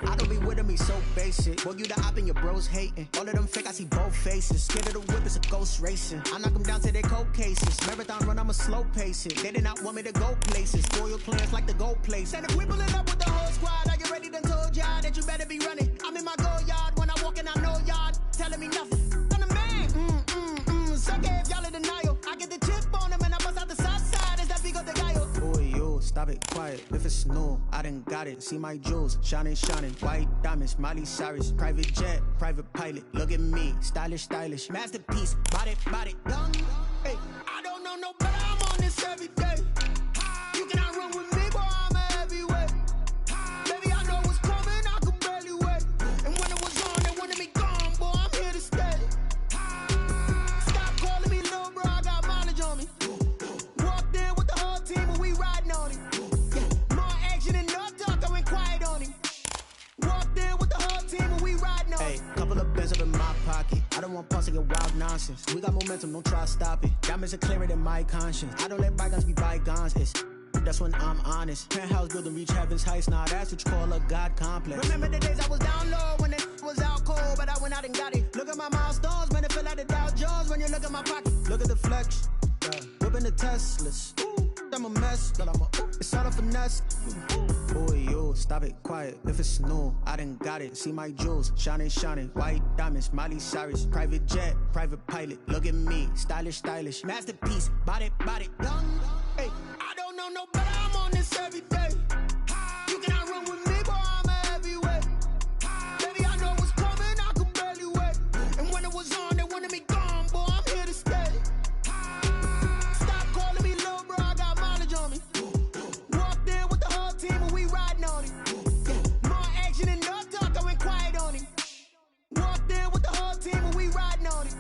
I don't be with me so basic. Boy, you the op and your bros hating. All of them fake, I see both faces. Scared of the whip, it's a ghost racing. I knock them down to their cold cases. Marathon run, I'ma slow pace it. They did not want me to go places. Spoil plans like the gold place. And if we pulling up with the whole squad, are you ready? Done told y'all that you better be running. I'm in my go yard when I walk in, I know y'all telling me nothing. I'm the man. Suck if y'all in denial. I get the chip on them and I bust out the south side. Is that big of the guy? Boy, yo, stop it, quiet. If it's new, I done got it. See my jewels, shining. White diamonds, Miley Cyrus. Private jet, private pilot. Look at me, stylish. Masterpiece, body, young. Hey, I don't know no better. I'm on this every day. You cannot run with me, boy. I'm a heavyweight. Baby, I know what's coming. I could barely wait. And when it was on, they wanted me gone, boy. I'm here to stay. Stop calling me little bro. I got mileage on me. Walked in with the whole team, and we riding on him. Yeah, more action than no talk. I went quiet on him. Walked in with the whole team and we riding on. Hey, couple of bands up in my pocket. I don't want pulse to get wild nonsense. We got momentum, don't try to stop it. Diamonds are clearer than my conscience. I don't let bygones be bygones. That's when I'm honest. Penthouse building, reach heaven's heights. Nah, that's what you call a God complex. Remember the days I was down low when it was out cold, but I went out and got it. Look at my milestones, man, it feel like the Dow Jones when you look at my pocket. Look at the flex, whipping the Teslas. I'm a mess, but it's all a finesse. Boy, yo, stop it, quiet. If it's new, I done got it. See my jewels, shining. White diamonds, Miley Cyrus. Private jet, private pilot. Look at me, stylish. Masterpiece, body, young. Hey, I don't know no better. I'm on this every day. You cannot run with me, boy. I'm a heavyweight. Baby, I know what's coming. I could barely wait. And when it was on, they wanted me gone, boy. I'm here to stay. Stop calling me little bro. I got mileage on me. Walked in with the whole team and we riding on him. Yeah, more action than no talk. I went quiet on him. Walked in with the whole team and we riding on him.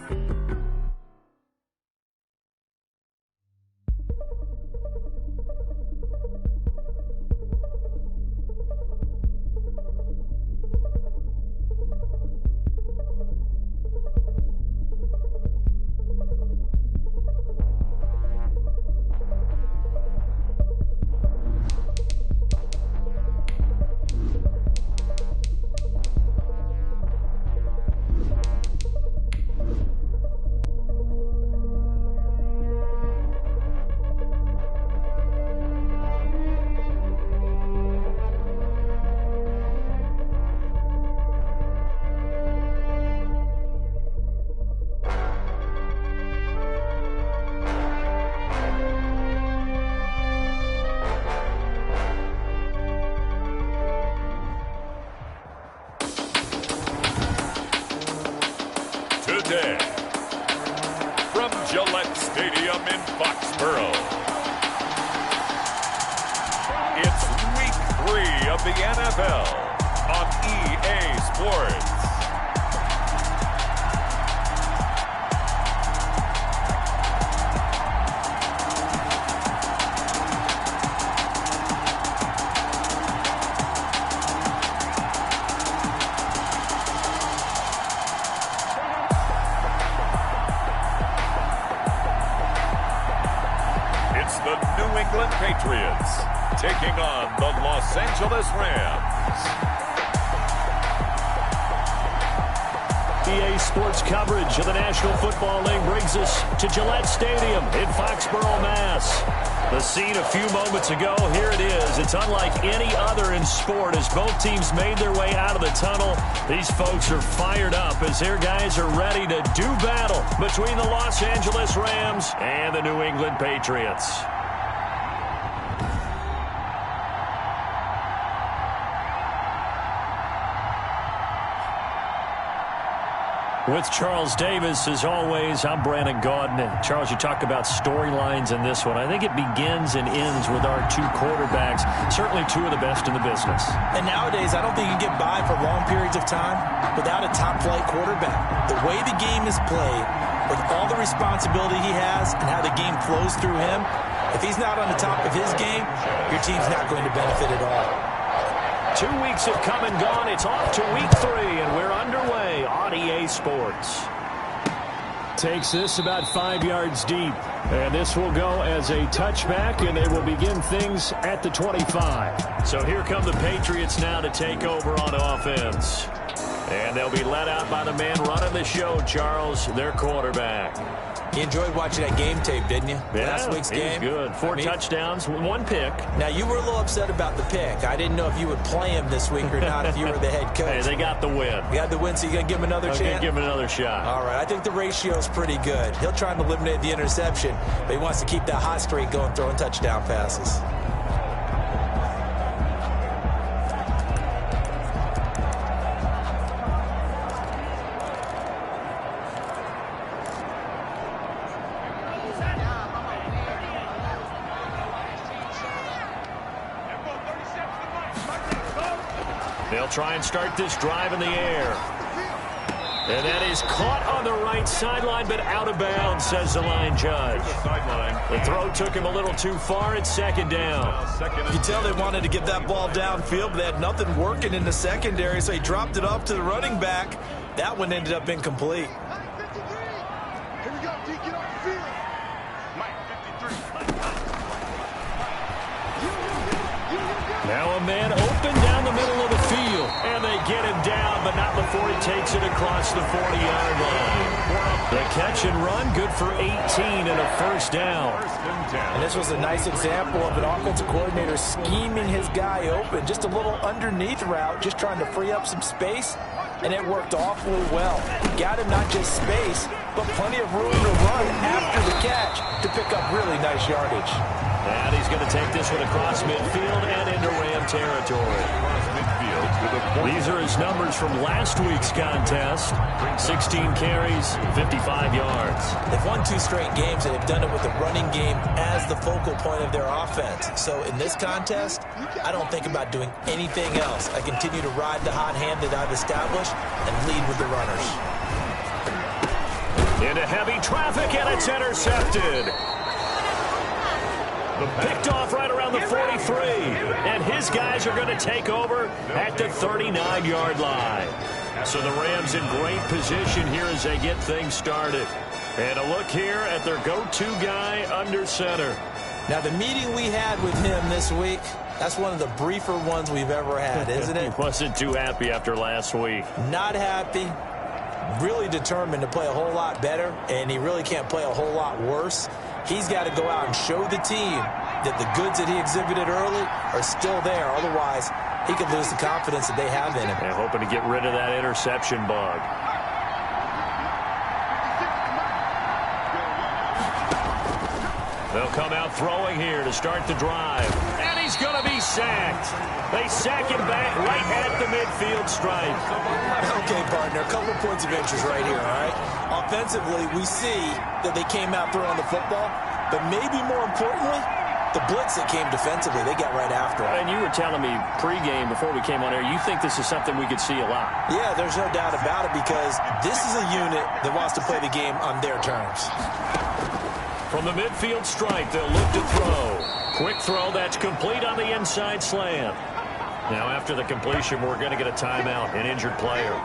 Today, from Gillette Stadium in Foxborough, it's Week 3 of the NFL on EA Sports. Patriots taking on the Los Angeles Rams. EA Sports coverage of the National Football League brings us to Gillette Stadium in Foxborough, Mass. The scene a few moments ago, here it is. It's unlike any other in sport as both teams made their way out of the tunnel. These folks are fired up as their guys are ready to do battle between the Los Angeles Rams and the New England Patriots. With Charles Davis, as always, I'm Brandon Gaudin. And Charles, you talk about storylines in this one. I think it begins and ends with our two quarterbacks, certainly two of the best in the business. And nowadays, I don't think you can get by for long periods of time without a top-flight quarterback. The way the game is played, with all the responsibility he has and how the game flows through him, if he's not on the top of his game, your team's not going to benefit at all. 2 weeks have come and gone. It's off to Week 3, and we're underway on EA Sports. takes this about 5 yards deep. And this will go as a touchback, and they will begin things at the 25. So here come the Patriots now to take over on offense. And they'll be led out by the man running the show, Charles, their quarterback. You enjoyed watching that game tape, didn't you? Yeah, Last week's game. Good. Four touchdowns, one pick. Now, you were a little upset about the pick. I didn't know if you would play him this week or not if you were the head coach. Hey, they got the win. You got the win, so you're going to give him another chance? I'm going to give him another shot. All right. I think the ratio is pretty good. He'll try and eliminate the interception, but he wants to keep that hot streak going, throwing touchdown passes. They'll try and start this drive in the air. And that is caught on the right sideline, but out of bounds, says the line judge. The throw took him a little too far. It's second down. You can tell they wanted to get that ball downfield, but they had nothing working in the secondary, so he dropped it off to the running back. That one ended up incomplete. Now a man open down the middle of the field, and they get him down, but not before he takes it across the 40-yard line. The catch and run, good for 18 and a first down. And this was a nice example of an offensive coordinator scheming his guy open, just a little underneath route, just trying to free up some space, and it worked awfully well. Got him not just space, but plenty of room to run after the catch to pick up really nice yardage. And he's going to take this one across midfield and into Ram territory. These are his numbers from last week's contest. 16 carries, 55 yards. They've won 2 straight games, and they've done it with the running game as the focal point of their offense. So in this contest, I don't think about doing anything else. I continue to ride the hot hand that I've established and lead with the runners. Into heavy traffic, and it's intercepted. Picked off right around the 43, and his guys are going to take over at the 39-yard line. So the Rams in great position here as they get things started. And a look here at their go-to guy under center. Now, the meeting we had with him this week, that's one of the briefer ones we've ever had, isn't it? He wasn't too happy after last week. Not happy. Really determined to play a whole lot better, and he really can't play a whole lot worse. He's got to go out and show the team that the goods that he exhibited early are still there. Otherwise, he could lose the confidence that they have in him. And hoping to get rid of that interception bug. They'll come out throwing here to start the drive. And he's going to be sacked. They sack him back right at the midfield stripe. Okay, partner, a couple points of interest right here, all right? Offensively, we see that they came out throwing the football, but maybe more importantly, the blitz that came defensively, they got right after it. And you were telling me pregame before we came on air, you think this is something we could see a lot. Yeah, there's no doubt about it, because this is a unit that wants to play the game on their terms. From the midfield stripe, they'll look to throw. Quick throw, that's complete on the inside slant. Now after the completion, we're going to get a timeout, an injured player.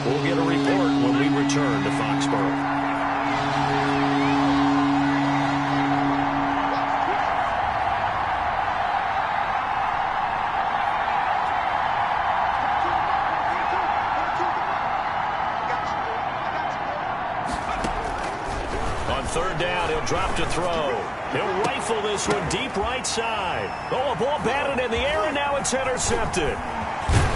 We'll get a report when we return to Foxborough. On third down, he'll drop to throw. He'll rifle this one deep right side. Oh, a ball batted in the air, and now it's intercepted.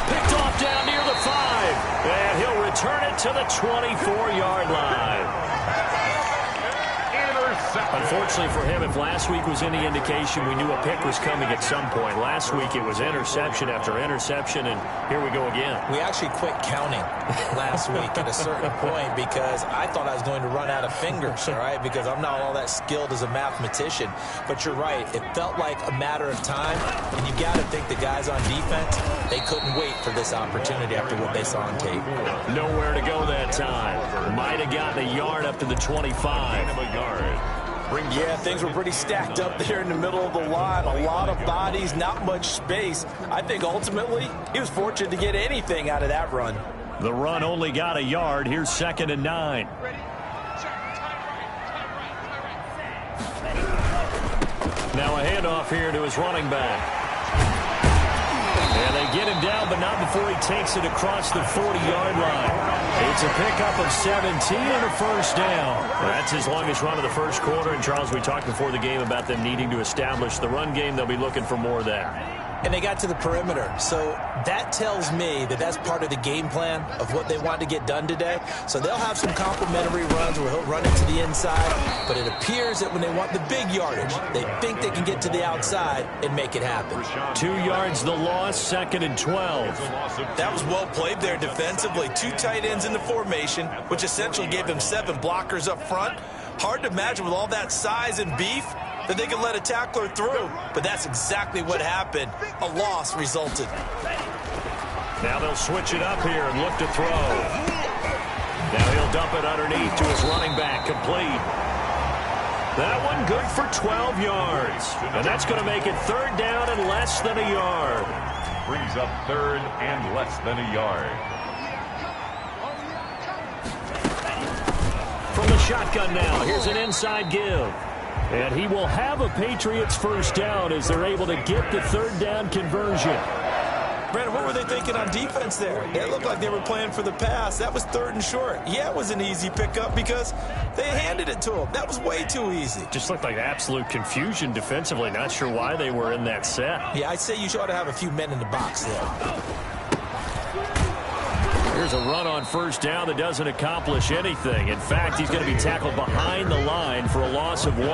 Picked off down near the 5. And he'll return it to the 24-yard line. Unfortunately for him, if last week was any indication, we knew a pick was coming at some point. Last week it was interception after interception, and here we go again. We actually quit counting last week at a certain point because I thought I was going to run out of fingers, all right, because I'm not all that skilled as a mathematician. But you're right. It felt like a matter of time, and you got to think the guys on defense, they couldn't wait for this opportunity after what they saw on tape. Nowhere to go that time. Might have gotten a yard up to the 25. Yeah, things were pretty stacked up there in the middle of the line. A lot of bodies, not much space. I think ultimately he was fortunate to get anything out of that run. The run only got a yard. Here's 2nd and 9. Now a handoff here to his running back. And they get him down, but not before he takes it across the 40-yard line. It's a pickup of 17 and a first down. That's his longest run of the first quarter. And, Charles, we talked before the game about them needing to establish the run game. They'll be looking for more of that. And they got to the perimeter. So that tells me that that's part of the game plan of what they want to get done today. So they'll have some complementary runs where he'll run it to the inside. But it appears that when they want the big yardage, they think they can get to the outside and make it happen. 2 yards the loss, 2nd and 12. That was well played there defensively. 2 tight ends in the formation, which essentially gave them 7 blockers up front. Hard to imagine with all that size and beef that they could let a tackler through, but that's exactly what happened. A loss resulted. Now they'll switch it up here and look to throw. Now he'll dump it underneath to his running back, complete. That one good for 12 yards. And that's going to make it 3rd down and less than a yard. Brings up 3rd and less than a yard. From the shotgun now, here's an inside give. And he will have a Patriots first down as they're able to get the 3rd down conversion. Brandon, what were they thinking on defense there? It looked like they were playing for the pass. That was 3rd and short. Yeah, it was an easy pickup because they handed it to him. That was way too easy. Just looked like absolute confusion defensively. Not sure why they were in that set. Yeah, I'd say you ought to have a few men in the box there. Here's a run on first down that doesn't accomplish anything. In fact, he's going to be tackled behind the line for a loss of 1.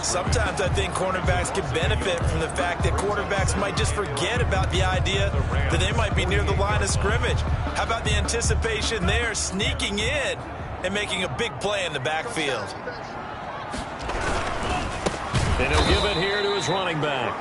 Sometimes I think cornerbacks can benefit from the fact that quarterbacks might just forget about the idea that they might be near the line of scrimmage. How about the anticipation there, sneaking in and making a big play in the backfield? And he'll give it here to his running back.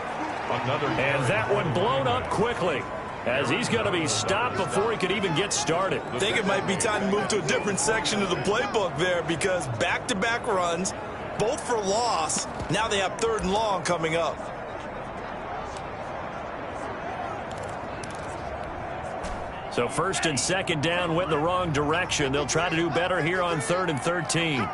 And that one blown up quickly, as he's going to be stopped before he could even get started. I think it might be time to move to a different section of the playbook there, because back-to-back runs, both for loss. Now they have 3rd and long coming up. So 1st and 2nd down went in the wrong direction. They'll try to do better here on 3rd and 13.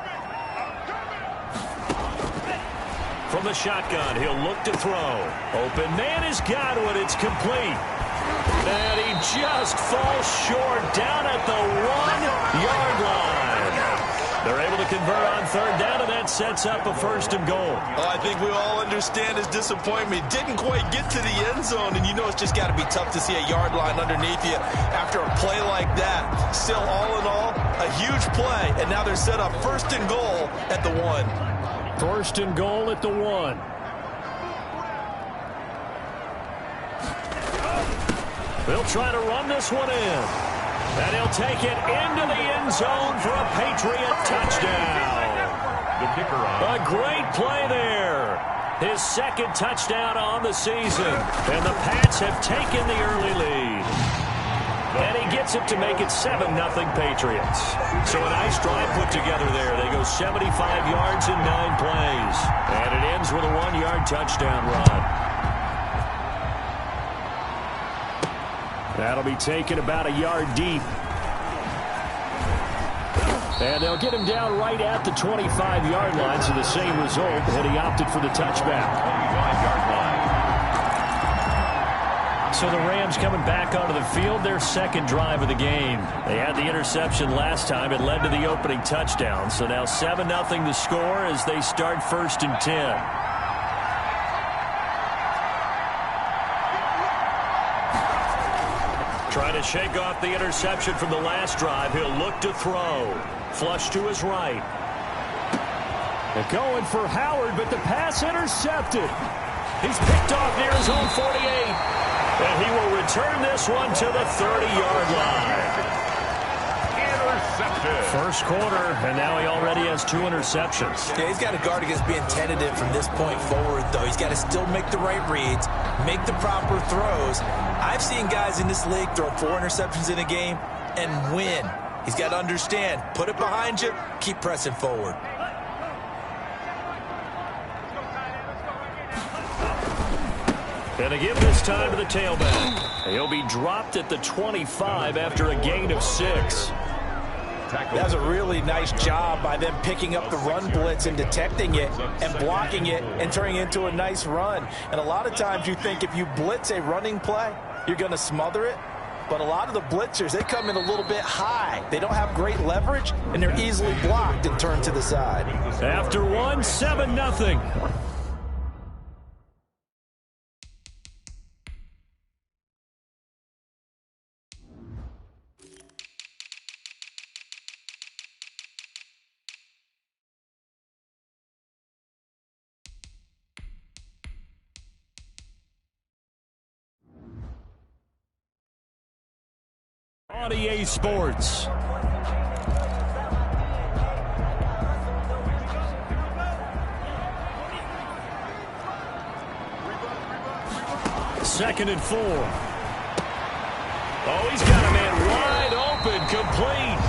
From the shotgun, he'll look to throw. Open man is Godwin. It's complete. And he just falls short down at the 1-yard line. They're able to convert on 3rd down, and that sets up a 1st and goal. Oh, I think we all understand his disappointment. Didn't quite get to the end zone, and you know it's just got to be tough to see a yard line underneath you after a play like that. Still, all in all, a huge play, and now they're set up 1st and goal at the 1. 1st and goal at the 1. They'll try to run this one in. And he'll take it into the end zone for a Patriot touchdown. The kicker on. A great play there. His 2nd touchdown on the season. And the Pats have taken the early lead. And he gets it to make it 7-0 Patriots. So a nice drive put together there. They go 75 yards in 9 plays. And it ends with a 1-yard touchdown run. That'll be taken about a yard deep. And they'll get him down right at the 25-yard line, so the same result, and he opted for the touchback. 25-yard line. So the Rams coming back onto the field, their 2nd drive of the game. They had the interception last time. It led to the opening touchdown. So now 7-0 the score as they start 1st and 10. Trying to shake off the interception from the last drive. He'll look to throw. Flush to his right. They're going for Howard, but the pass intercepted. He's picked off near his own 48. And he will return this one to the 30-yard line. Intercepted. 1st quarter, and now he already has 2 interceptions. Yeah, he's got to guard against being tentative from this point forward, though. He's got to still make the right reads, make the proper throws. I've seen guys in this league throw 4 interceptions in a game and win. He's got to understand, put it behind you, keep pressing forward. And again this time to the tailback. He'll be dropped at the 25 after a gain of 6. That was a really nice job by them picking up the run blitz and detecting it and blocking it and turning it into a nice run. And a lot of times you think if you blitz a running play, you're going to smother it. But a lot of the blitzers, they come in a little bit high. They don't have great leverage, and they're easily blocked and turned to the side. After one, 7-0. On EA Sports. Second and 4. Oh, he's got a man wide open, complete.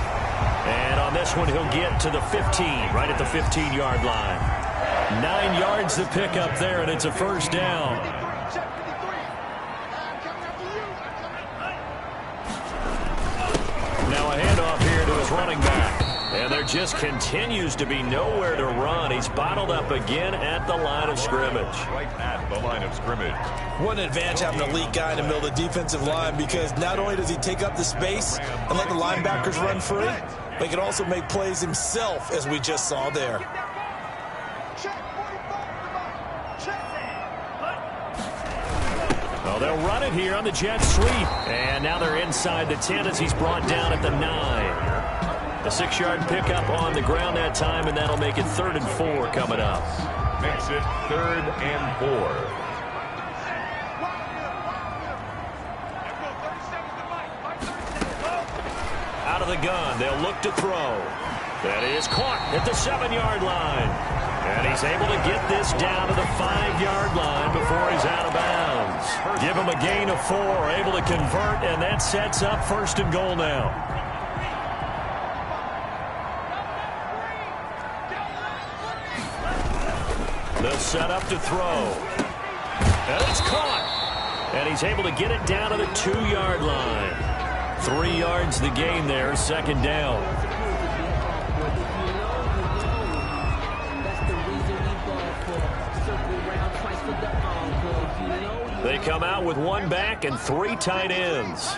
And on this one, he'll get to the 15, right at the 15-yard line. 9 yards to pick up there, and it's a first down. Now a handoff here to his running back. And there just continues to be nowhere to run. He's bottled up again at the line of scrimmage. Right at the line of scrimmage. What an advantage having an elite guy in the middle of the defensive line, because not only does he take up the space and let the linebackers run free, but he can also make plays himself, as we just saw there. Well, they'll run it here on the jet sweep. And now they're inside the 10 as he's brought down at the 9. A 6-yard pickup on the ground that time, and that'll make it 3rd and 4 coming up. Makes it 3rd and 4. Out of the gun, they'll look to throw. That is caught at the 7-yard line. And he's able to get this down to the 5-yard line before he's out of bounds. Give him a gain of 4, able to convert, and that sets up 1st and goal now. They'll set up to throw. And it's caught. And he's able to get it down to the 2-yard line. 3 yards the gain there, 2nd down. They come out with 1 back and 3 tight ends.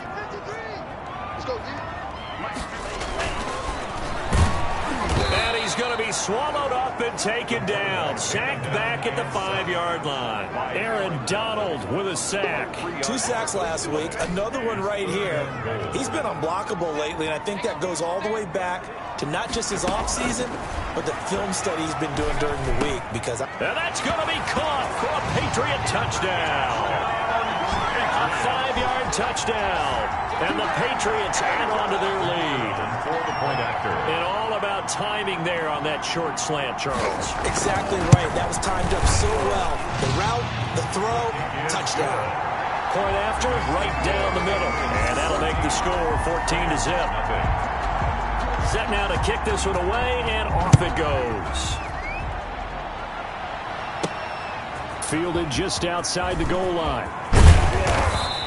And he's going to be swallowed up and taken down. Sacked back at the 5-yard line. Aaron Donald with a sack. 2 sacks last week, another one right here. He's been unblockable lately, and I think that goes all the way back to not just his offseason, but the film study he's been doing during the week. Because and that's going to be caught for a Patriot touchdown. A 5-yard touchdown. And the Patriots add on to their lead. For the point after. And all about timing there on that short slant, Charles. Exactly right. That was timed up so well. The route, the throw, touchdown. Point after, right down the middle. And that'll make the score 14-0. Set now to kick this one away, and off it goes. Fielded just outside the goal line.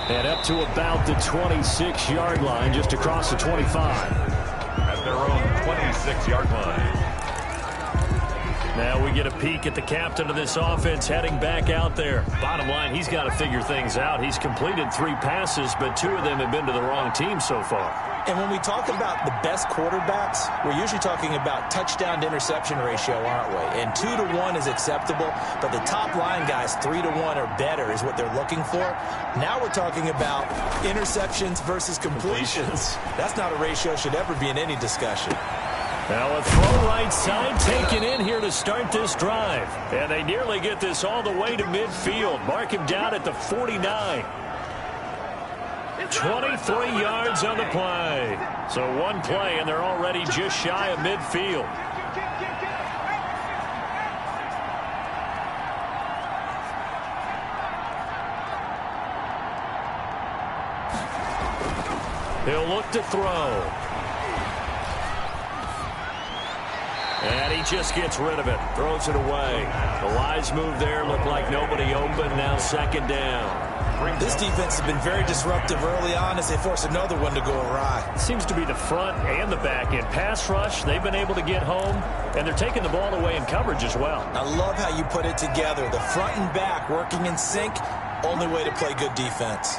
And up to about the 26-yard line, just across the 25. At their own 26-yard line. Now we get a peek at the captain of this offense heading back out there. Bottom line, he's got to figure things out. He's completed 3 passes, but 2 of them have been to the wrong team so far. And when we talk about the best quarterbacks, we're usually talking about touchdown to interception ratio, aren't we? And 2 to 1 is acceptable, but the top line guys, 3 to 1 or better is what they're looking for. Now we're talking about interceptions versus completions. That's not a ratio should ever be in any discussion. Now a throw right side taken in here to start this drive. And they nearly get this all the way to midfield. Mark him down at the 49. 23 yards on the play. So 1 play, and they're already just shy of midfield. He'll look to throw. And he just gets rid of it. Throws it away. The wise move there. Looked like nobody open. Now 2nd down. This defense has been very disruptive early on as they force another one to go awry. It seems to be the front and the back end. Pass rush, they've been able to get home, and they're taking the ball away in coverage as well. I love how you put it together. The front and back working in sync, only way to play good defense.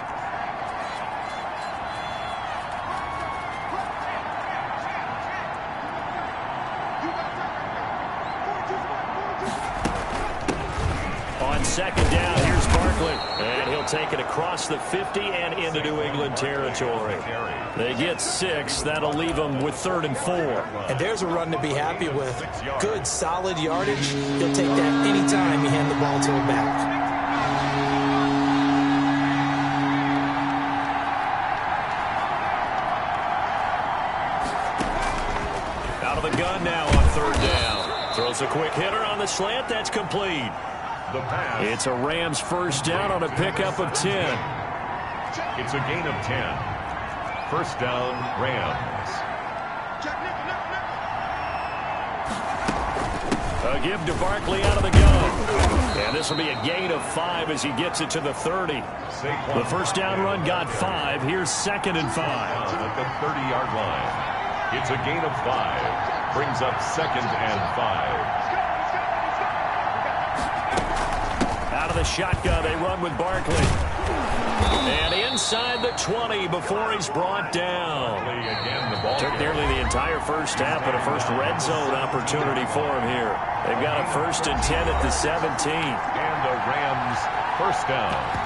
On second down, here's Barkley. And he'll take it across the 50 and into New England territory. They get 6. That'll leave them with 3rd and 4. And there's a run to be happy with. Good, solid yardage. He'll take that anytime you hand the ball to him back. Out of the gun now on 3rd down. Throws a quick hitter on the slant. That's complete. It's a Rams first down on a pickup of 10. It's a gain of 10. First down, Rams. A give to Barkley out of the gun. And this will be a gain of 5 as he gets it to the 30. The first down run got 5. Here's 2nd and 5. At the 30-yard line. It's a gain of 5. Brings up 2nd and 5. Out of the shotgun, they run with Barkley. And inside the 20 before he's brought down. Took nearly the entire first half, but a first red zone opportunity for him here. They've got a 1st and 10 at the 17. And the Rams first down.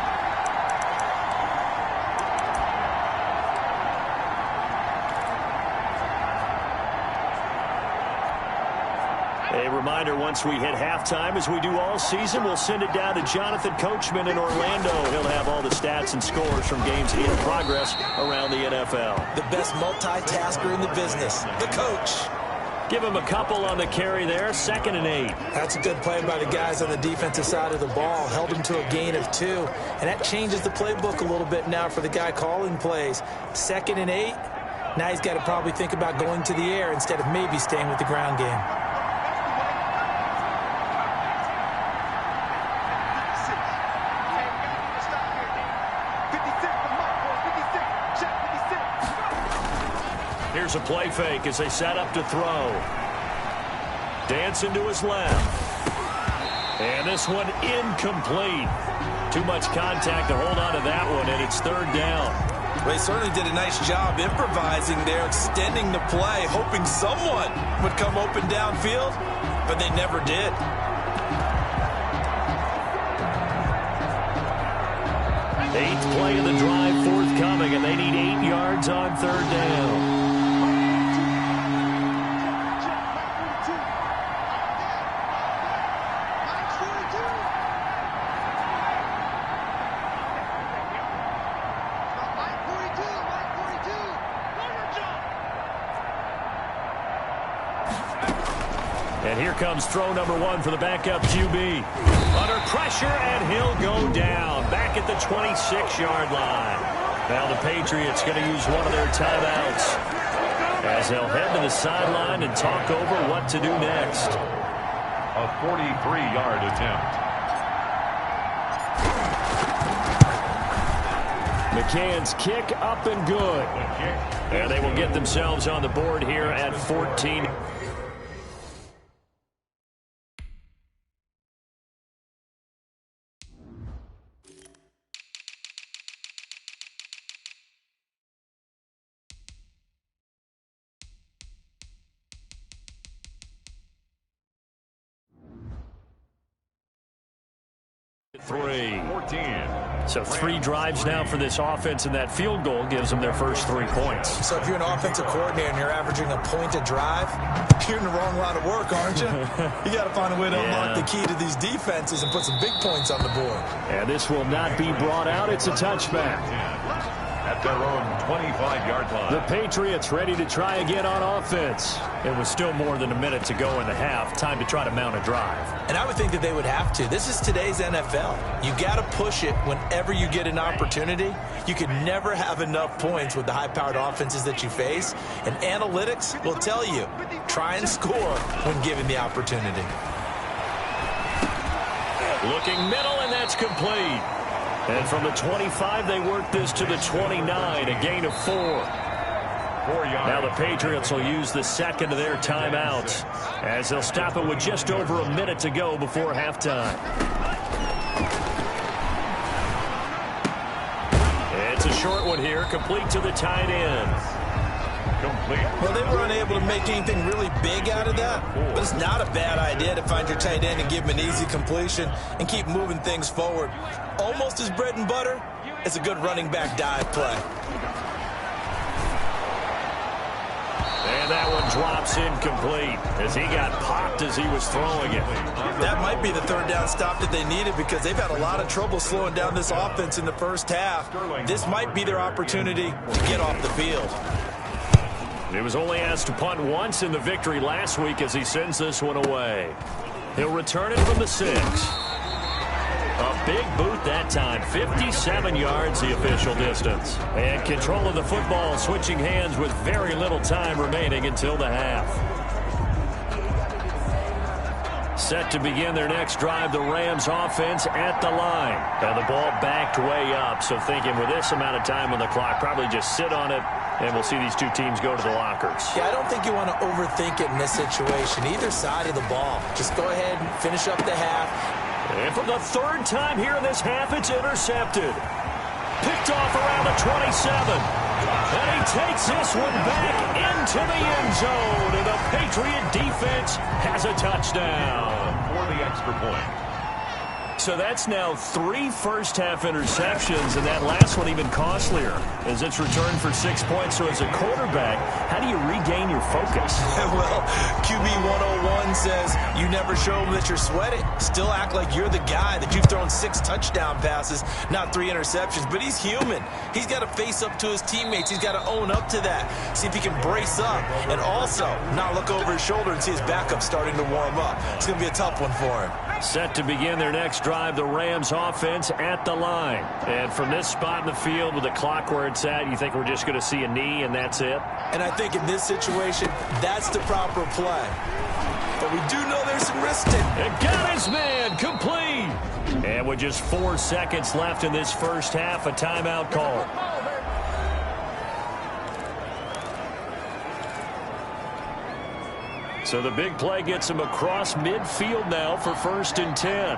A reminder, once we hit halftime, as we do all season, we'll send it down to Jonathan Coachman in Orlando. He'll have all the stats and scores from games in progress around the NFL. The best multitasker in the business, the coach. Give him a couple on the carry there, 2nd and 8. That's a good play by the guys on the defensive side of the ball. Held him to a gain of 2. And that changes the playbook a little bit now for the guy calling plays. 2nd and 8. Now he's got to probably think about going to the air instead of maybe staying with the ground game. Here's a play fake as they set up to throw. Dancing to his left. And this one incomplete. Too much contact to hold on to that one, and it's 3rd down. They certainly did a nice job improvising there, extending the play, hoping someone would come open downfield, but they never did. Eighth play of the drive forthcoming, and they need 8 yards on 3rd down. And here comes throw number 1 for the backup QB. Under pressure, and he'll go down. Back at the 26-yard line. Now the Patriots going to use one of their timeouts as they'll head to the sideline and talk over what to do next. A 43-yard attempt. McCann's kick up and good. And they will get themselves on the board here at 14. So 3 drives now for this offense, and that field goal gives them their first 3 points. So if you're an offensive coordinator and you're averaging a point a drive, you're in the wrong line of work, aren't you? You got to find a way to unlock the key to these defenses and put some big points on the board. And this will not be brought out. It's a touchback. At their own 25-yard line. The Patriots ready to try again on offense. It was still more than a minute to go in the half. Time to try to mount a drive. And I would think that they would have to. This is today's NFL. You got to push it whenever you get an opportunity. You can never have enough points with the high-powered offenses that you face. And analytics will tell you, try and score when given the opportunity. Looking middle, and that's complete. And from the 25, they work this to the 29, a gain of 4. Now the Patriots will use the second of their timeouts as they'll stop it with just over a minute to go before halftime. It's a short one here, complete to the tight end. Well, they were unable to make anything really big out of that, but it's not a bad idea to find your tight end and give him an easy completion and keep moving things forward. Almost as bread and butter as a good running back dive play. And that one drops incomplete as he got popped as he was throwing it. That might be the third down stop that they needed because they've had a lot of trouble slowing down this offense in the first half. This might be their opportunity to get off the field. He was only asked to punt once in the victory last week as he sends this one away. He'll return it from the 6. A big boot that time, 57 yards the official distance. And control of the football switching hands with very little time remaining until the half. Set to begin their next drive, the Rams offense at the line. And the ball backed way up, so thinking with this amount of time on the clock, probably just sit on it, and we'll see these two teams go to the lockers. Yeah, I don't think you want to overthink it in this situation. Either side of the ball. Just go ahead and finish up the half. And for the third time here in this half, it's intercepted. Picked off around the 27. And he takes this one back into the end zone. And the Patriot defense has a touchdown. For the extra point. So that's now 3 first-half interceptions, and that last one even costlier as it's returned for 6 points. So as a quarterback, how do you regain your focus? Well, QB 101 says you never show them that you're sweating. Still act like you're the guy, that you've thrown 6 touchdown passes, not 3 interceptions. But he's human. He's got to face up to his teammates. He's got to own up to that. See if he can brace up and also not look over his shoulder and see his backup starting to warm up. It's going to be a tough one for him. Set to begin their next drive, the Rams offense at the line. And from this spot in the field with the clock where it's at, you think we're just going to see a knee and that's it? And I think in this situation, that's the proper play. But we do know there's some risk to it. And got his man, complete. And with just 4 seconds left in this first half, a timeout call. So the big play gets him across midfield now for 1st and 10.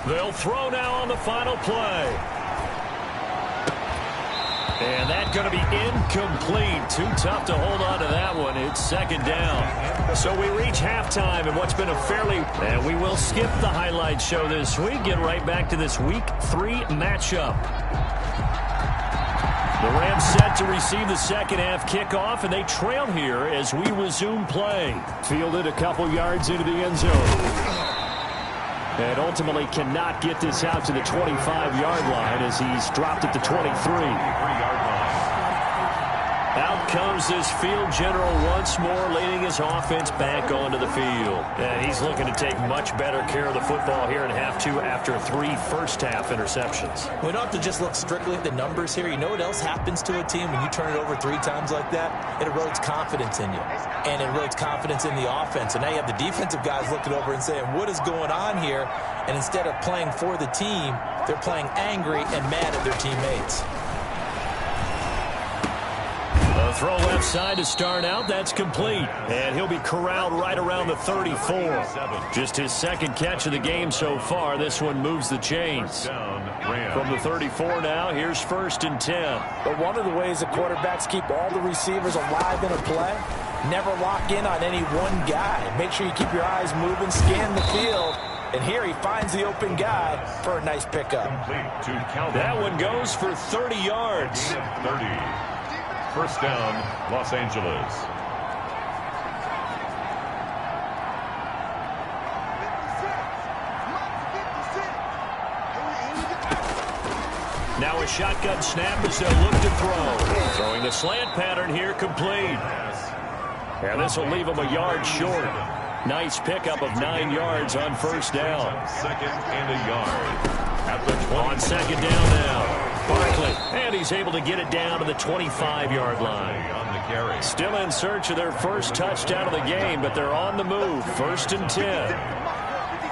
They'll throw now on the final play. And that's going to be incomplete. Too tough to hold on to that one. It's 2nd down. So we reach halftime in what's been a fairly... And we will skip the highlight show this week. Get right back to this Week 3 matchup. The Rams set to receive the second half kickoff, and they trail here as we resume play. Fielded a couple yards into the end zone. And ultimately cannot get this out to the 25-yard line as he's dropped at the 23. Out comes this field general once more, leading his offense back onto the field. And he's looking to take much better care of the football here in half 2 after 3 first-half interceptions. We don't have to just look strictly at the numbers here. You know what else happens to a team when you turn it over 3 times like that? It erodes confidence in you. And it erodes confidence in the offense. And now you have the defensive guys looking over and saying, what is going on here? And instead of playing for the team, they're playing angry and mad at their teammates. A throw left side to start out. That's complete. And he'll be corralled right around the 34. Just his 2nd catch of the game so far. This one moves the chains. From the 34 now, here's 1st and 10. But one of the ways the quarterbacks keep all the receivers alive in a play, never lock in on any one guy. Make sure you keep your eyes moving, scan the field. And here he finds the open guy for a nice pickup. That one goes for 30 yards. 30. First down, Los Angeles. Now a shotgun snap as they'll look to throw. Throwing the slant pattern here, complete. And this will leave him a yard short. Nice pickup of 9 yards on first down. Second and a yard. At the 20. On second down now, Barkley. And he's able to get it down to the 25-yard line. On the carry. Still in search of their first touchdown of the game, but they're on the move. First and 10.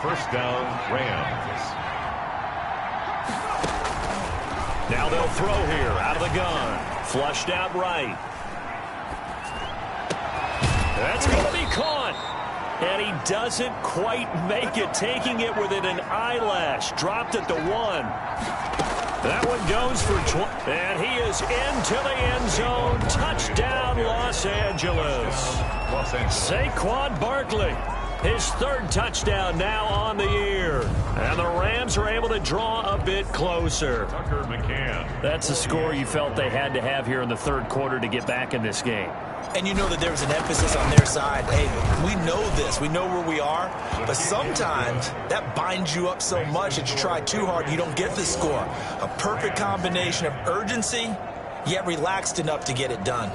First down, Rams. Now they'll throw here out of the gun. Flushed out right. That's going to be caught. And he doesn't quite make it, taking it within an eyelash. Dropped at the 1. That one goes for 20. And he is into the end zone. Touchdown, Los Angeles. Saquon Barkley. His third touchdown now on the year. And the Rams are able to draw a bit closer. Tucker McCann. That's the score you felt they had to have here in the third quarter to get back in this game. And you know that there was an emphasis on their side. Hey, we know this. We know where we are. But sometimes that binds you up so much that you try too hard and you don't get the score. A perfect combination of urgency, yet relaxed enough to get it done.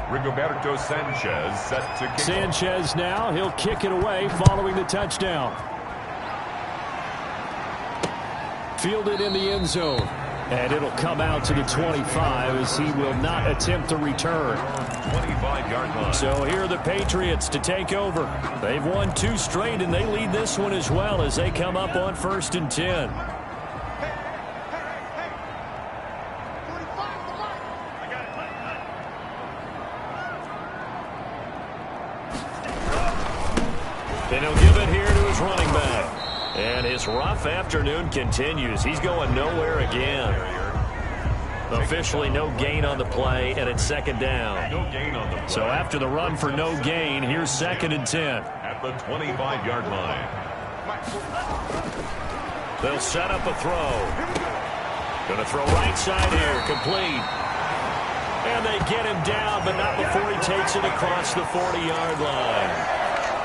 Rigoberto Sanchez set to kick. Sanchez now, he'll kick it away following the touchdown. Fielded in the end zone. And it'll come out to the 25 as he will not attempt to return. 25-yard line. So here are the Patriots to take over. They've won 2 straight, and they lead this one as well as they come up on first and 10. And he'll give it here to his running back. And his rough afternoon continues. He's going nowhere again. Officially no gain on the play, and it's second down. No gain on the play. So after the run for no gain, here's second and 10. At the 25-yard line. They'll set up a throw. Going to throw right side here, complete. And they get him down, but not before he takes it across the 40-yard line.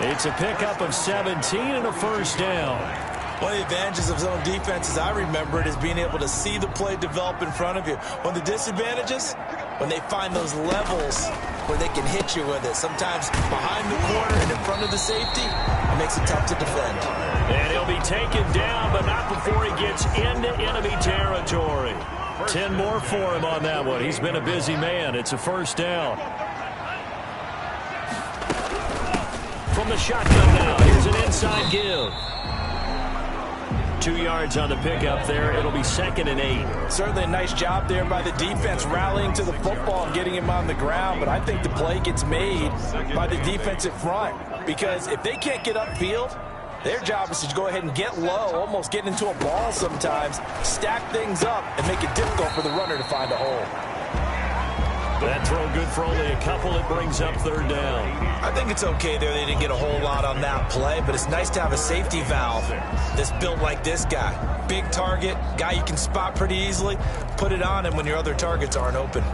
It's a pickup of 17 and a first down. One of the advantages of zone defense, as I remember it, is being able to see the play develop in front of you. One of the disadvantages, when they find those levels where they can hit you with it. Sometimes behind the corner and in front of the safety, it makes it tough to defend. And he'll be taken down, but not before he gets into enemy territory. 10 more for him on that one. He's been a busy man. It's a first down. From the shotgun now, here's an inside give. 2 yards on the pickup there. It'll be second and 8. Certainly a nice job there by the defense rallying to the football and getting him on the ground, but I think the play gets made by the defensive front because if they can't get upfield, their job is to go ahead and get low, almost get into a ball sometimes, stack things up, and make it difficult for the runner to find a hole. That throw good for only a couple. It brings up third down. I think it's okay there. They didn't get a whole lot on that play, but it's nice to have a safety valve that's built like this guy. Big target, guy you can spot pretty easily. Put it on him when your other targets aren't open.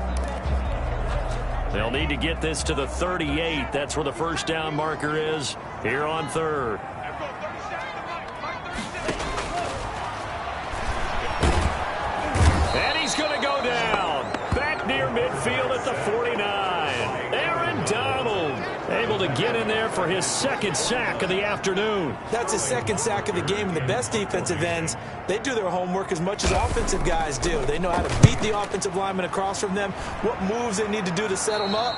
They'll need to get this to the 38. That's where the first down marker is here on third. And he's going to go down. Back near midfield at the 49. Aaron Donald able to get in there for his second sack of the afternoon. That's his second sack of the game, and the best defensive ends, they do their homework as much as offensive guys do. They know how to beat the offensive lineman across from them, what moves they need to do to set them up.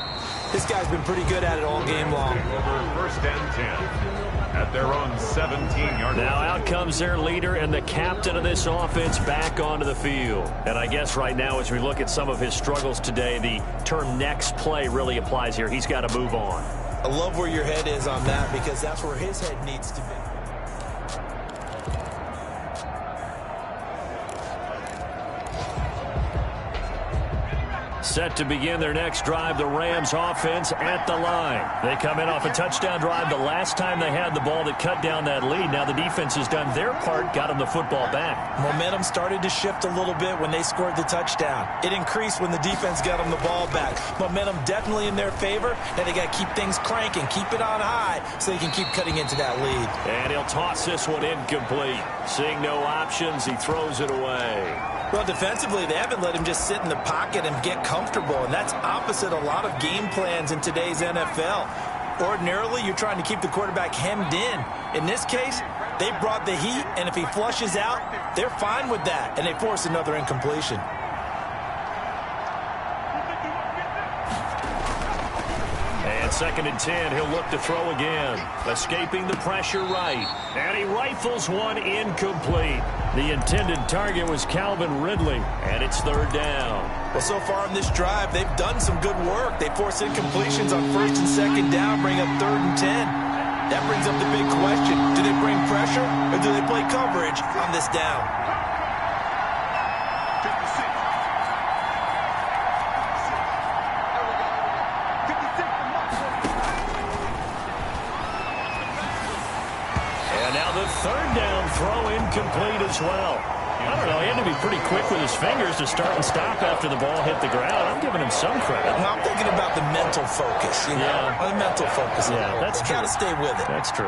This guy's been pretty good at it all game long. Over first and 10. At their own 17-yard line. Now out comes their leader and the captain of this offense back onto the field. And I guess right now as we look at some of his struggles today, the term next play really applies here. He's got to move on. I love where your head is on that because that's where his head needs to be. Set to begin their next drive, the Rams offense at the line. They come in off a touchdown drive the last time they had the ball that cut down that lead. Now the defense has done their part, got them the football back. Momentum started to shift a little bit when they scored the touchdown. It increased when the defense got them the ball back. Momentum definitely in their favor, and they got to keep things cranking, keep it on high so they can keep cutting into that lead. And he'll toss this one incomplete. Seeing no options, he throws it away. Well, defensively, they haven't let him just sit in the pocket and get comfortable, and that's opposite a lot of game plans in today's NFL. Ordinarily, you're trying to keep the quarterback hemmed in. In this case, they brought the heat, and if he flushes out, they're fine with that, and they force another incompletion. And 2nd and 10, he'll look to throw again. Escaping the pressure right. And he rifles one incomplete. The intended target was Calvin Ridley, and it's 3rd down. Well, so far in this drive, they've done some good work. They force incompletions on 1st and 2nd down, bring up 3rd and 10. That brings up the big question. Do they bring pressure, or do they play coverage on this down? And now the 3rd down throw incomplete as well. I don't know, he had to be pretty quick with his fingers to start and stop after the ball hit the ground. I'm giving him some credit. Well, I'm thinking about the mental focus. You know? Yeah. The mental focus. Yeah, that's true. Got to stay with it. That's true.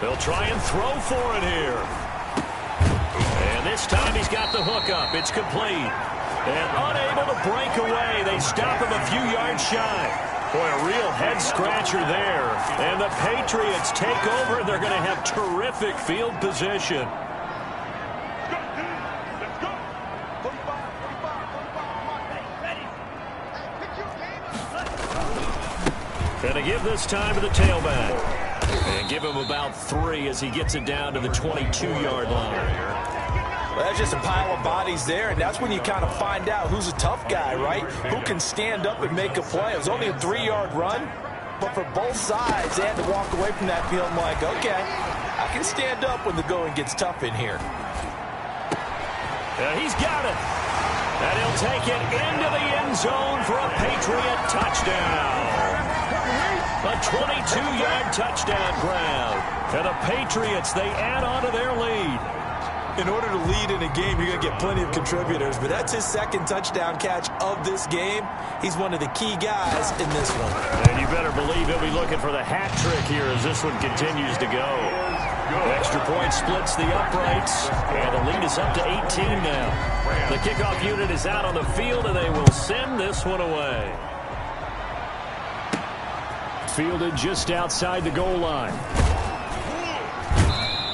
They'll try and throw for it here. And this time he's got the hook up. It's complete. And unable to break away. They stop him a few yards shy. Boy, a real head-scratcher there. And the Patriots take over. They're going to have terrific field position. Going to give this time to the tailback. And give him about 3 as he gets it down to the 22-yard line. Well, that's just a pile of bodies there, and that's when you kind of find out who's a tough guy, right? Who can stand up and make a play. It was only a 3-yard run, but for both sides, they had to walk away from that feeling like, okay, I can stand up when the going gets tough in here. He's got it. And he'll take it into the end zone for a Patriot touchdown. A 22-yard touchdown grab. And the Patriots, they add on to their lead. In order to lead in a game, you're going to get plenty of contributors, but that's his 2nd touchdown catch of this game. He's one of the key guys in this one. And you better believe he'll be looking for the hat trick here as this one continues to go. Extra point splits the uprights, and the lead is up to 18 now. The kickoff unit is out on the field, and they will send this one away. Fielded just outside the goal line.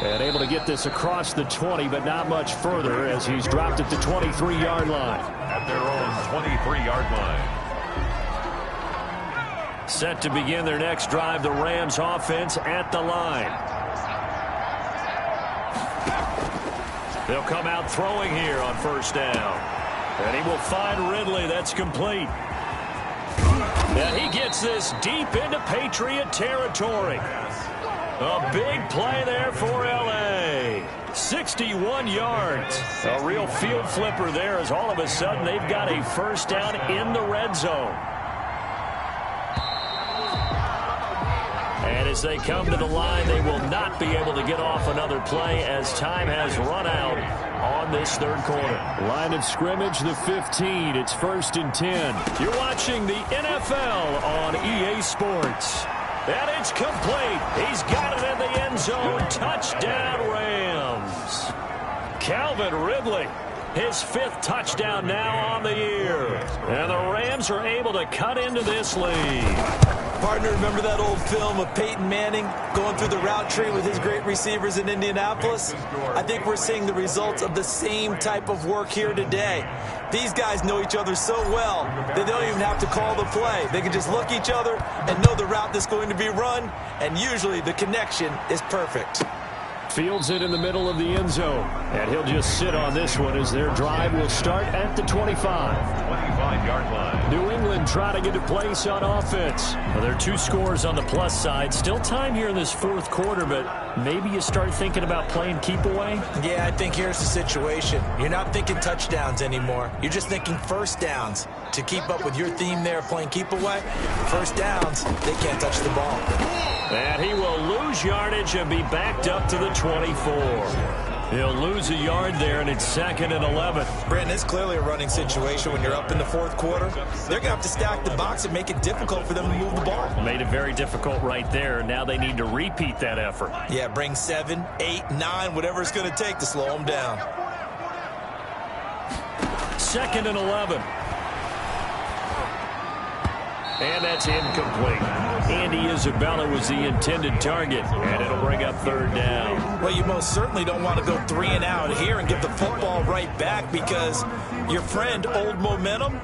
And able to get this across the 20, but not much further as he's dropped at the 23-yard line. At their own 23-yard line. Set to begin their next drive, the Rams offense at the line. They'll come out throwing here on 1st down. And he will find Ridley. That's complete. And he gets this deep into Patriot territory. A big play there for L.A. 61 yards. A real field flipper there as all of a sudden they've got a 1st down in the red zone. And as they come to the line, they will not be able to get off another play as time has run out on this 3rd quarter. Line of scrimmage, the 15. It's 1st and 10. You're watching the NFL on EA Sports. And it's complete. He's got it in the end zone. Touchdown, Rams. Calvin Ridley, his 5th touchdown now on the year. And the Rams are able to cut into this lead. Partner, remember that old film of Peyton Manning going through the route tree with his great receivers in Indianapolis? I think we're seeing the results of the same type of work here today. These guys know each other so well that they don't even have to call the play. They can just look each other and know the route that's going to be run, and usually the connection is perfect. Fields it in the middle of the end zone. And he'll just sit on this one as their drive will start at the 25. 25-yard line. New England trying to get a place on offense. Well, there are 2 scores on the plus side. Still time here in this 4th quarter, but maybe you start thinking about playing keep away? Yeah, I think here's the situation. You're not thinking touchdowns anymore. You're just thinking 1st downs. To keep up with your theme there, playing keep away, 1st downs, they can't touch the ball. And he will lose yardage and be backed up to the 24. He'll lose a yard there, and it's 2nd and 11. Brandon, it's clearly a running situation when you're up in the fourth quarter. They're going to have to stack the box and make it difficult for them to move the ball. Made it very difficult right there. Now they need to repeat that effort. Yeah, bring 7, 8, 9, whatever it's going to take to slow them down. 2nd and 11. And that's incomplete. Andy Isabella was the intended target, and it'll bring up 3rd down. Well, you most certainly don't want to go 3 and out here and give the football right back, because your friend, Old Momentum,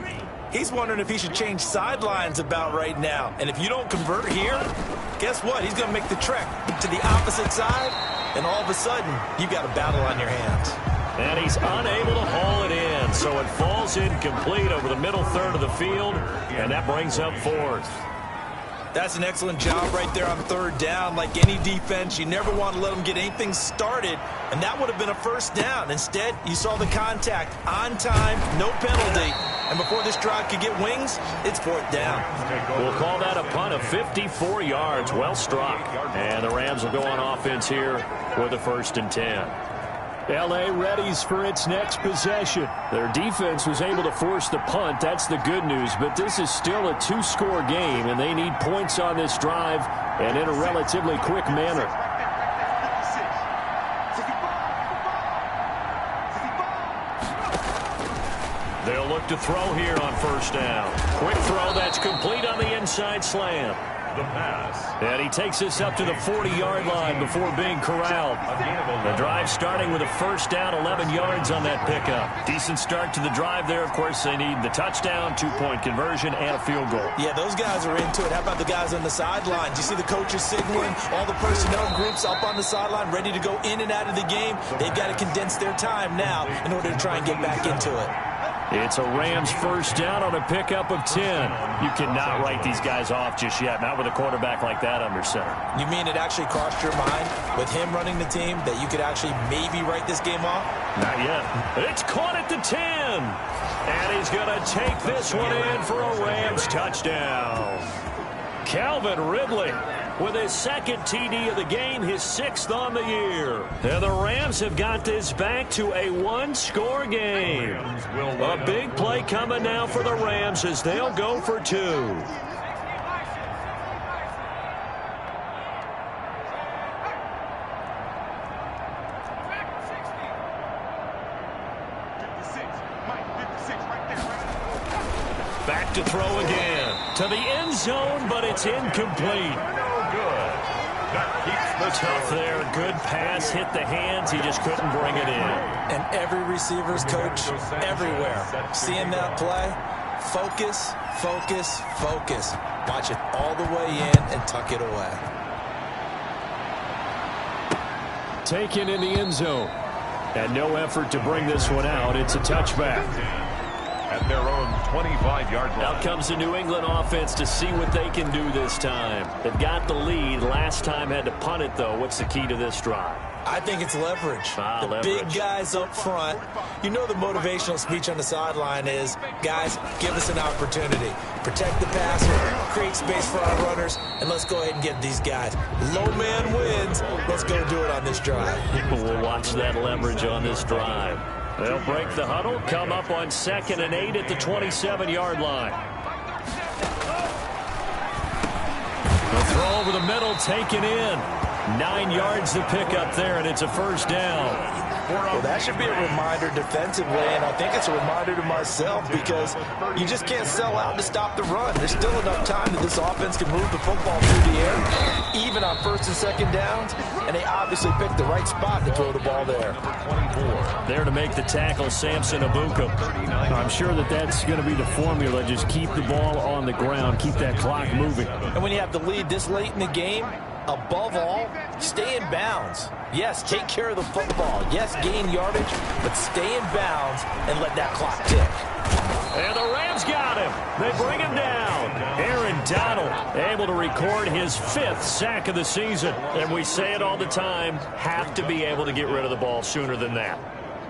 he's wondering if he should change sidelines about right now. And if you don't convert here, guess what? He's going to make the trek to the opposite side, and all of a sudden, you've got a battle on your hands. And he's unable to haul it in, so it falls incomplete over the middle third of the field, and that brings up 4th. That's an excellent job right there on 3rd down. Like any defense, you never want to let them get anything started, and that would have been a 1st down. Instead, you saw the contact on time, no penalty, and before this drive could get wings, it's 4th down. We'll call that a punt of 54 yards, well struck, and the Rams will go on offense here with a 1st and 10. L.A. readies for its next possession. Their defense was able to force the punt. That's the good news, but this is still a 2-score game, and they need points on this drive and in a relatively quick manner. They'll look to throw here on 1st down. Quick throw that's complete on the inside slant. The pass. And he takes this up to the 40-yard line before being corralled. The drive starting with a 1st down, 11 yards on that pickup. Decent start to the drive there. Of course, they need the touchdown, 2-point conversion, and a field goal. Yeah, those guys are into it. How about the guys on the sidelines? You see the coaches signaling, all the personnel groups up on the sideline ready to go in and out of the game. They've got to condense their time now in order to try and get back into it. It's a Rams 1st down on a pickup of 10. You cannot write these guys off just yet, not with a quarterback like that under center. You mean it actually crossed your mind with him running the team that you could actually maybe write this game off? Not yet. It's caught at the 10. And he's going to take this one in for a Rams touchdown. Calvin Ridley with his 2nd TD of the game, his 6th on the year. And the Rams have got this back to a 1-score game. A big play coming now for the Rams as they'll go for 2. Back to throw again. To the end zone, but it's incomplete. Tough there. Good pass. Hit the hands. He just couldn't bring it in. And every receiver's coach everywhere. Seeing that play, focus, focus, focus. Watch it all the way in and tuck it away. Taken in the end zone. And no effort to bring this one out. It's a touchback. At their own 25-yard line. Out comes the New England offense to see what they can do this time. They've got the lead. Last time had to punt it, though. What's the key to this drive? I think it's leverage. The leverage. Big guys up front. You know the motivational speech on the sideline is, guys, give us an opportunity. Protect the passer, create space for our runners, and let's go ahead and get these guys. Low man wins. Let's go do it on this drive. We'll watch that leverage on this drive. They'll break the huddle, come up on 2nd and 8 at the 27-yard line. The throw over the middle, taken in. 9 yards to pick up there, and it's a 1st down. Well, that should be a reminder defensively, and I think it's a reminder to myself because you just can't sell out to stop the run. There's still enough time that this offense can move the football through the air, even on 1st and 2nd downs, and they obviously picked the right spot to throw the ball there. There to make the tackle, Samson Abuka. I'm sure that's going to be the formula. Just keep the ball on the ground, keep that clock moving. And when you have the lead this late in the game, above all, stay in bounds. Yes, take care of the football. Yes, gain yardage, but stay in bounds and let that clock tick. And the Rams got him. They bring him down. Aaron Donald able to record his 5th sack of the season. And we say it all the time, have to be able to get rid of the ball sooner than that.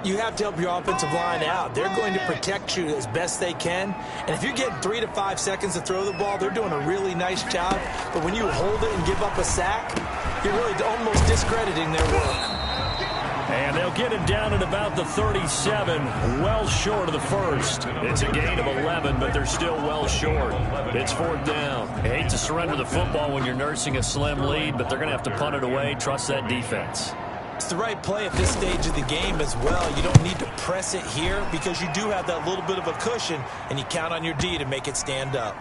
You have to help your offensive line out. They're going to protect you as best they can. And if you're getting 3 to 5 seconds to throw the ball, they're doing a really nice job. But when you hold it and give up a sack, you're really almost discrediting their work. And they'll get it down at about the 37, well short of the first. It's a gain of 11, but they're still well short. It's 4th down. I hate to surrender the football when you're nursing a slim lead, but they're going to have to punt it away. Trust that defense. It's the right play at this stage of the game as well. You don't need to press it here because you do have that little bit of a cushion, and you count on your D to make it stand up.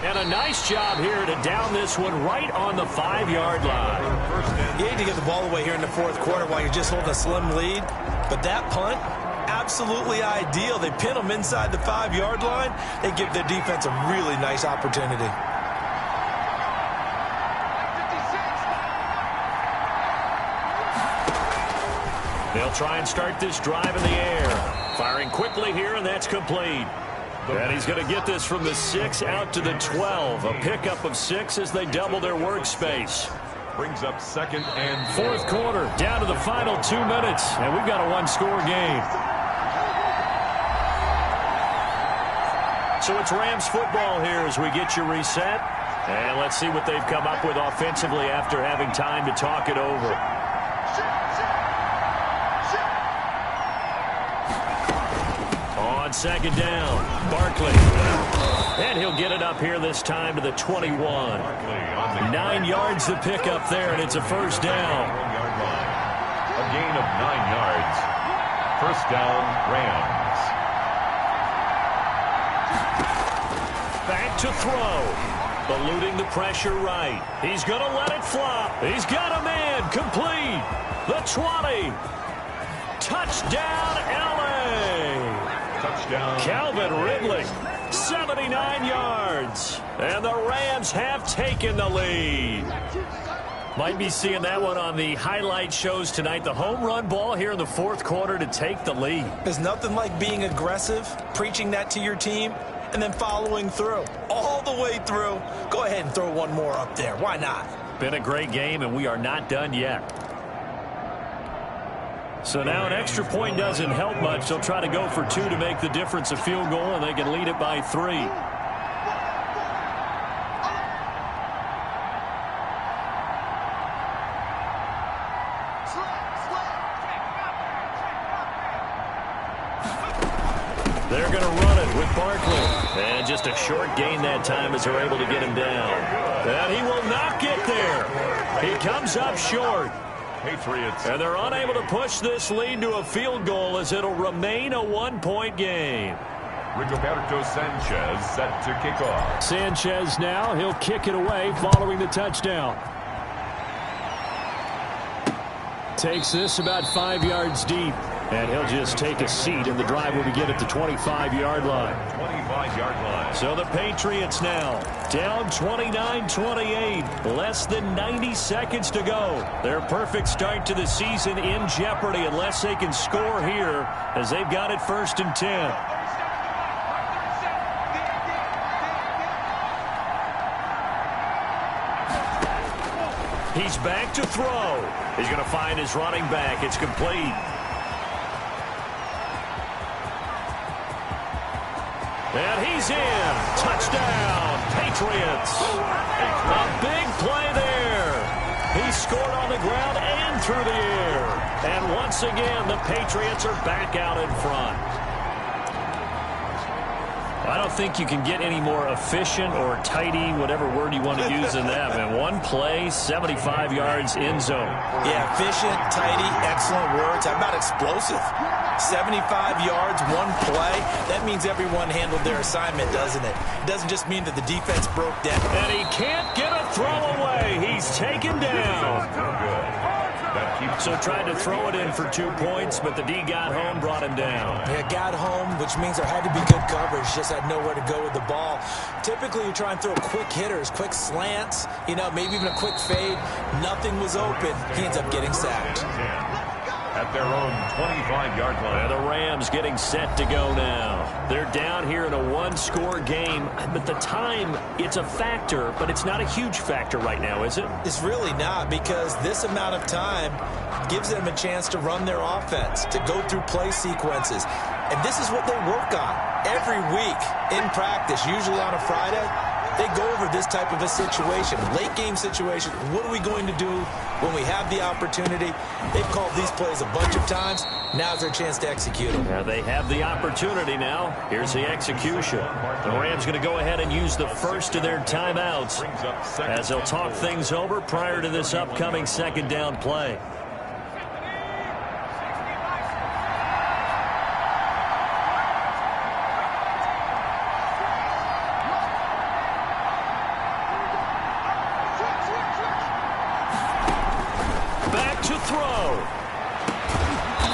And a nice job here to down this one right on the 5-yard line. You hate to get the ball away here in the 4th quarter while you're just holding a slim lead, but that punt, absolutely ideal. They pin them inside the 5-yard line. They give their defense a really nice opportunity. They'll try and start this drive in the air. Firing quickly here, and that's complete. And he's going to get this from the 6 out to the 12. A pickup of 6 as they double their workspace. Brings up 2nd and 4th quarter, down to the final 2 minutes, and we've got a one-score game. So it's Rams football here as we get you reset. And let's see what they've come up with offensively after having time to talk it over. On 2nd down, Barkley. And he'll get it up here this time to the 21. 9 yards to pick up there, and it's a 1st down. A gain of 9 yards. 1st down, Rams. Back to throw. Eluding the pressure right. He's going to let it flop. He's got a man. Complete. The 20. Touchdown, LA. Touchdown. Calvin Ridley, 79 yards. And the Rams have taken the lead. Might be seeing that one on the highlight shows tonight. The home run ball here in the 4th quarter to take the lead. There's nothing like being aggressive, preaching that to your team, and then following through. All the way through. Go ahead and throw one more up there. Why not? Been a great game, and we are not done yet. So now an extra point doesn't help much. They'll try to go for 2 to make the difference a field goal, and they can lead it by 3. They're going to run it with Barkley. And just a short gain that time as they're able to get him down. And he will not get there. He comes up short. Patriots. And they're unable to push this lead to a field goal as it'll remain a 1-point game. Rigoberto Sanchez set to kick off. Sanchez now, he'll kick it away following the touchdown. Takes this about 5 yards deep. And he'll just take a seat, and the drive will begin at the 25-yard line. 25-yard line. So the Patriots now down 29-28. Less than 90 seconds to go. Their perfect start to the season in jeopardy unless they can score here as they've got it 1st and 10. He's back to throw. He's going to find his running back. It's complete. And he's in. Touchdown, Patriots. A big play there. He scored on the ground and through the air. And once again, the Patriots are back out in front. I don't think you can get any more efficient or tidy, whatever word you want to use in that, man. One play, 75 yards, end zone. Yeah, efficient, tidy, excellent words. How about explosive? 75 yards, one play. That means everyone handled their assignment, doesn't it? It doesn't just mean that the defense broke down. And he can't get a throw away. He's taken down. So tried to throw it in for 2 points, but the D got home, brought him down. Yeah, got home, which means there had to be good coverage. Just had nowhere to go with the ball. Typically, you try and throw quick hitters, quick slants, you know, maybe even a quick fade. Nothing was open. He ends up getting sacked. At their own 25-yard line. And the Rams getting set to go now. They're down here in a one-score game, but the time, it's a factor, but it's not a huge factor right now, is it? It's really not, because this amount of time gives them a chance to run their offense, to go through play sequences. And this is what they work on every week in practice, usually on a Friday. they go over this type of a situation, late game situation. What are we going to do when we have the opportunity? They've called these plays a bunch of times. Now's their chance to execute them. Yeah, they have the opportunity now. Here's the execution. The Rams going to go ahead and use the first of their timeouts as they'll talk things over prior to this upcoming second down play.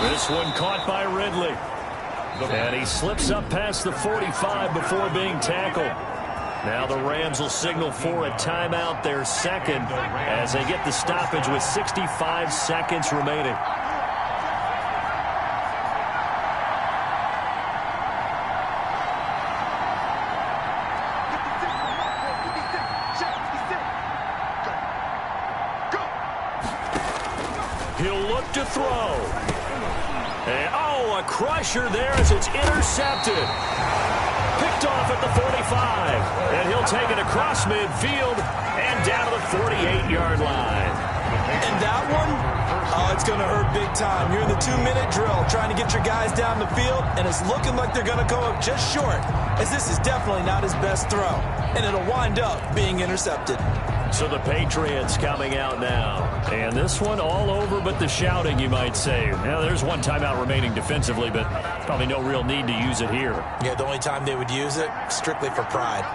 This one caught by Ridley. And he slips up past the 45 before being tackled. Now the Rams will signal for a timeout, their second, as they get the stoppage with 65 seconds remaining. He'll look to throw. And, a crusher there as it's intercepted. Picked off at the 45. And he'll take it across midfield and down to the 48-yard line. And that one, it's going to hurt big time. You're in the 2-minute drill trying to get your guys down the field, and it's looking like they're going to come up just short, as this is definitely not his best throw. And it'll wind up being intercepted. So the Patriots coming out now. And this one all over but the shouting, you might say. Now, there's one timeout remaining defensively, but probably no real need to use it here. Yeah, the only time they would use it, strictly for pride.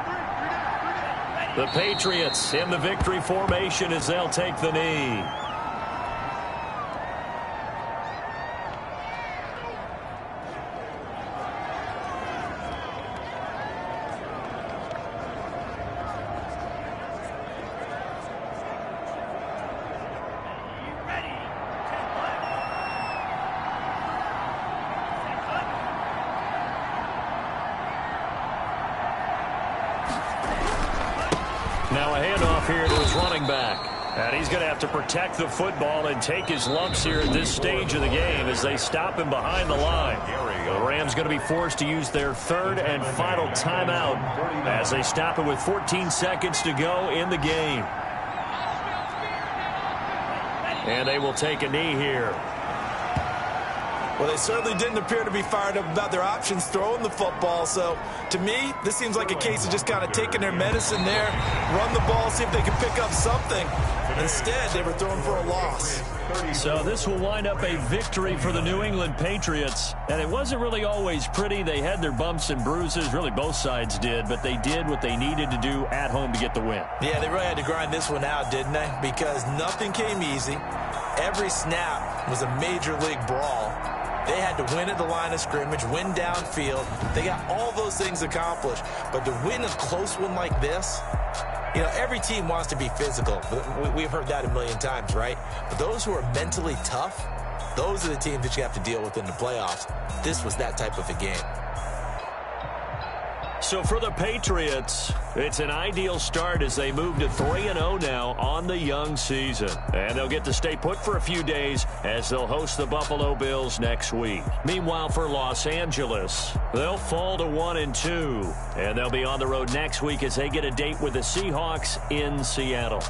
The Patriots in the victory formation as they'll take the knee. Now a handoff here to his running back. And he's going to have to protect the football and take his lumps here at this stage of the game as they stop him behind the line. The Rams going to be forced to use their third and final timeout as they stop it with 14 seconds to go in the game. And they will take a knee here. Well, they certainly didn't appear to be fired up about their options throwing the football. So, to me, this seems like a case of just kind of taking their medicine there, run the ball, see if they can pick up something. Instead, they were throwing for a loss. So this will wind up a victory for the New England Patriots. And it wasn't really always pretty. They had their bumps and bruises. Really, both sides did. But they did what they needed to do at home to get the win. Yeah, they really had to grind this one out, didn't they? Because nothing came easy. Every snap was a major league brawl. They had to win at the line of scrimmage, win downfield. They got all those things accomplished. But to win a close one like this, you know, every team wants to be physical. We've heard that a million times, right? But those who are mentally tough, those are the teams that you have to deal with in the playoffs. This was that type of a game. So for the Patriots, it's an ideal start as they move to 3-0 now on the young season. And they'll get to stay put for a few days as they'll host the Buffalo Bills next week. Meanwhile, for Los Angeles, they'll fall to 1-2. And they'll be on the road next week as they get a date with the Seahawks in Seattle.